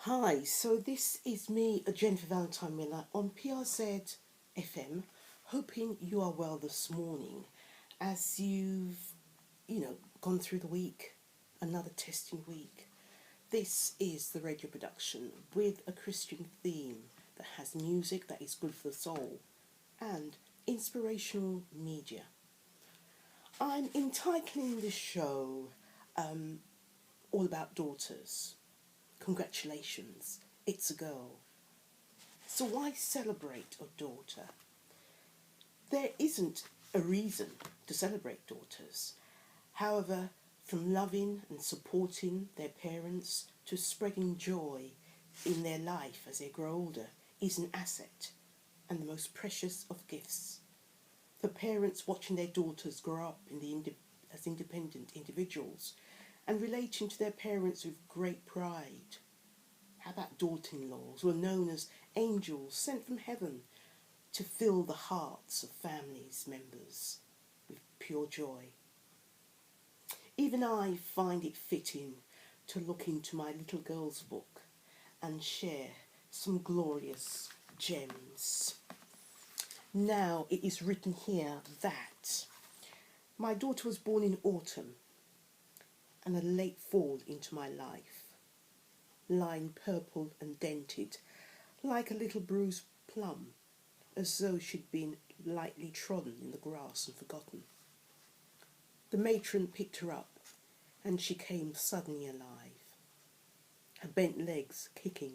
Hi, so this is me, Jennifer Valentine-Miller, on PRZ FM, hoping you are well this morning as you've gone through the week, another testing week. This is the radio production with a Christian theme that has music that is good for the soul and inspirational media. I'm entitling this show All About Daughters. Congratulations, it's a girl. So why celebrate a daughter? There isn't a reason to celebrate daughters. However, from loving and supporting their parents to spreading joy in their life as they grow older is an asset and the most precious of gifts. For parents watching their daughters grow up as independent individuals and relating to their parents with great pride. How about daughter-in-laws who are known as angels sent from heaven to fill the hearts of families members with pure joy? Even I find it fitting to look into my little girl's book and share some glorious gems. Now it is written here that my daughter was born in autumn and a late fall into my life, lying purple and dented, like a little bruised plum, as though she'd been lightly trodden in the grass and forgotten. The matron picked her up, and she came suddenly alive, her bent legs kicking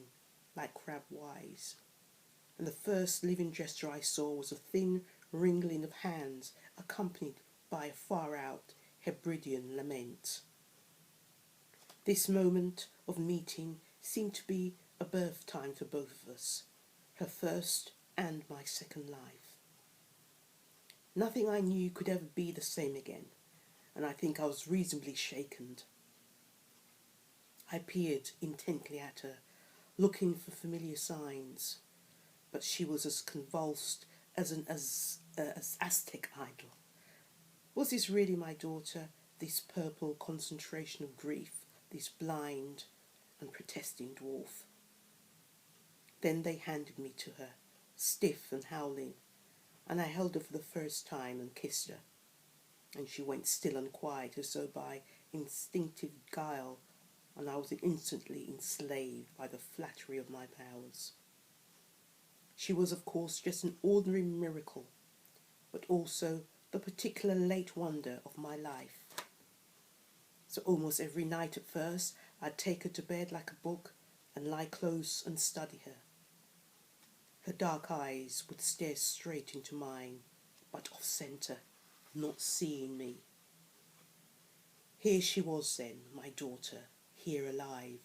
like crab wise, and the first living gesture I saw was a thin wringling of hands accompanied by a far-out Hebridean lament. This moment of meeting seemed to be a birth time for both of us, her first and my second life. Nothing I knew could ever be the same again, and I think I was reasonably shaken. I peered intently at her, looking for familiar signs, but she was as convulsed as an Aztec idol. Was this really my daughter, this purple concentration of grief, this blind and protesting dwarf? Then they handed me to her, stiff and howling, and I held her for the first time and kissed her, and she went still and quiet as though by instinctive guile, and I was instantly enslaved by the flattery of my powers. She was, of course, just an ordinary miracle, but also the particular late wonder of my life. So almost every night at first, I'd take her to bed like a book and lie close and study her. Her dark eyes would stare straight into mine, but off-centre, not seeing me. Here she was then, my daughter, here alive,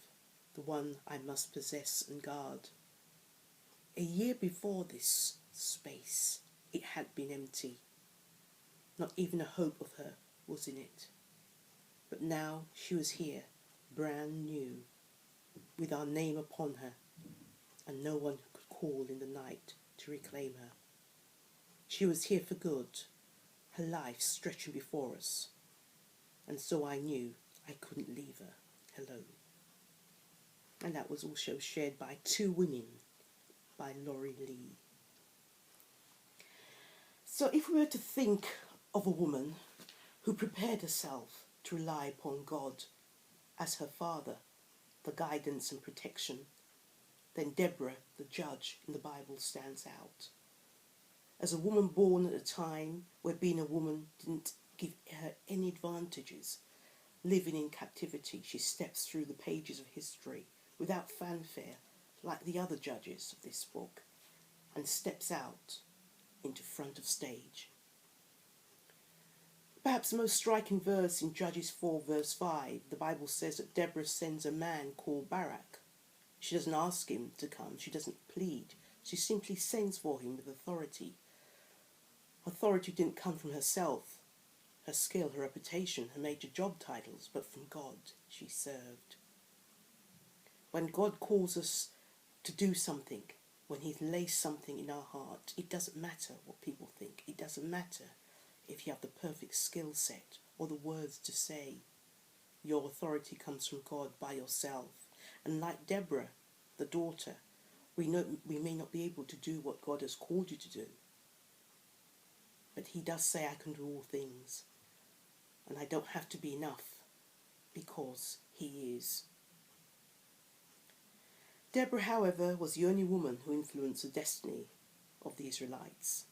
the one I must possess and guard. A year before this space, it had been empty. Not even a hope of her was in it. But now she was here, brand new, with our name upon her, and no one could call in the night to reclaim her. She was here for good, her life stretching before us, and so I knew I couldn't leave her alone. And that was also shared by Two Women by Laurie Lee. So if we were to think of a woman who prepared herself to rely upon God as her father, the guidance and protection, then Deborah, the judge in the Bible, stands out. As a woman born at a time where being a woman didn't give her any advantages, living in captivity, she steps through the pages of history without fanfare, like the other judges of this book, and steps out into front of stage. Perhaps the most striking verse in Judges 4 verse 5, the Bible says that Deborah sends a man called Barak. She doesn't ask him to come, she doesn't plead, she simply sends for him with authority. Authority didn't come from herself, her skill, her reputation, her major job titles, but from God she served. When God calls us to do something, when He's lays something in our heart, it doesn't matter what people think. It doesn't matter if you have the perfect skill set or the words to say. Your authority comes from God by yourself. And like Deborah, the daughter, we know we may not be able to do what God has called you to do. But he does say, I can do all things. And I don't have to be enough because he is. Deborah, however, was the only woman who influenced the destiny of the Israelites.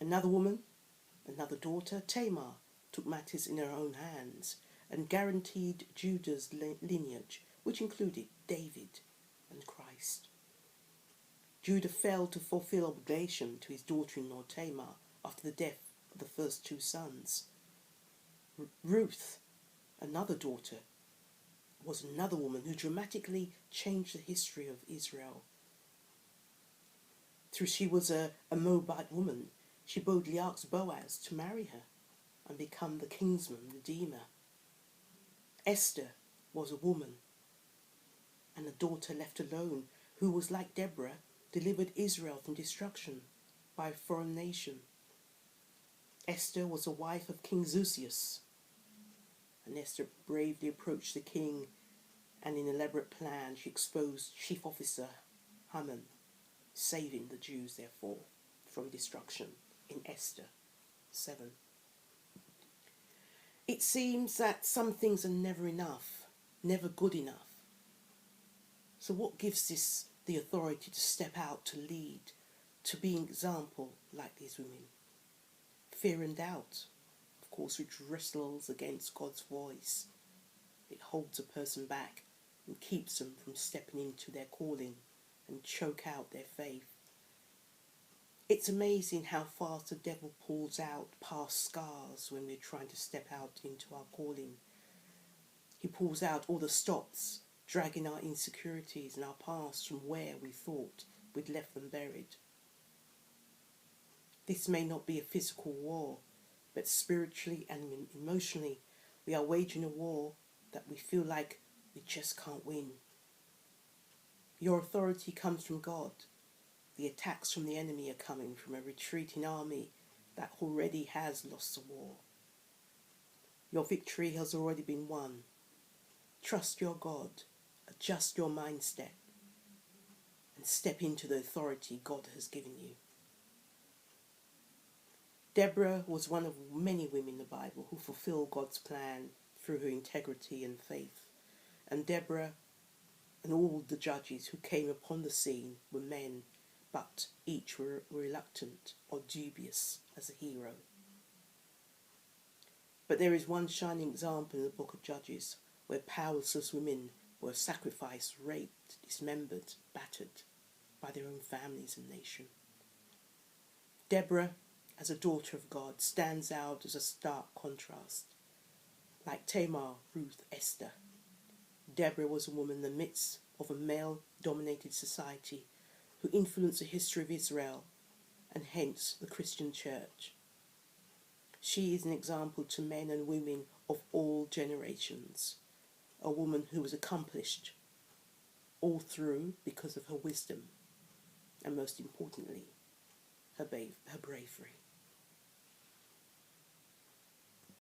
Another woman, another daughter, Tamar, took matters in her own hands and guaranteed Judah's lineage, which included David and Christ. Judah failed to fulfill obligation to his daughter-in-law Tamar after the death of the first two sons. Ruth, another daughter, was another woman who dramatically changed the history of Israel. She was a Moabite woman. She boldly asked Boaz to marry her and become the kinsman redeemer. Esther was a woman and a daughter left alone who was, like Deborah, delivered Israel from destruction by a foreign nation. Esther was a wife of King Zusius, and Esther bravely approached the king, and in an elaborate plan she exposed chief officer Haman, saving the Jews, therefore, from destruction in Esther 7. It seems that some things are never enough, never good enough. So what gives us the authority to step out, to lead, to be an example like these women? Fear and doubt, of course, which wrestles against God's voice. It holds a person back and keeps them from stepping into their calling and choke out their faith. It's amazing how fast the devil pulls out past scars when we're trying to step out into our calling. He pulls out all the stops, dragging our insecurities and our past from where we thought we'd left them buried. This may not be a physical war, but spiritually and emotionally, we are waging a war that we feel like we just can't win. Your authority comes from God. The attacks from the enemy are coming from a retreating army that already has lost the war. Your victory has already been won. Trust your God, adjust your mindset, and step into the authority God has given you. Deborah was one of many women in the Bible who fulfilled God's plan through her integrity and faith. And Deborah and all the judges who came upon the scene were men, but each were reluctant or dubious as a hero. But there is one shining example in the book of Judges where powerless women were sacrificed, raped, dismembered, battered by their own families and nation. Deborah, as a daughter of God, stands out as a stark contrast. Like Tamar, Ruth, Esther, Deborah was a woman in the midst of a male-dominated society who influenced the history of Israel and hence the Christian church. She is an example to men and women of all generations, a woman who was accomplished all through because of her wisdom and, most importantly, her bravery.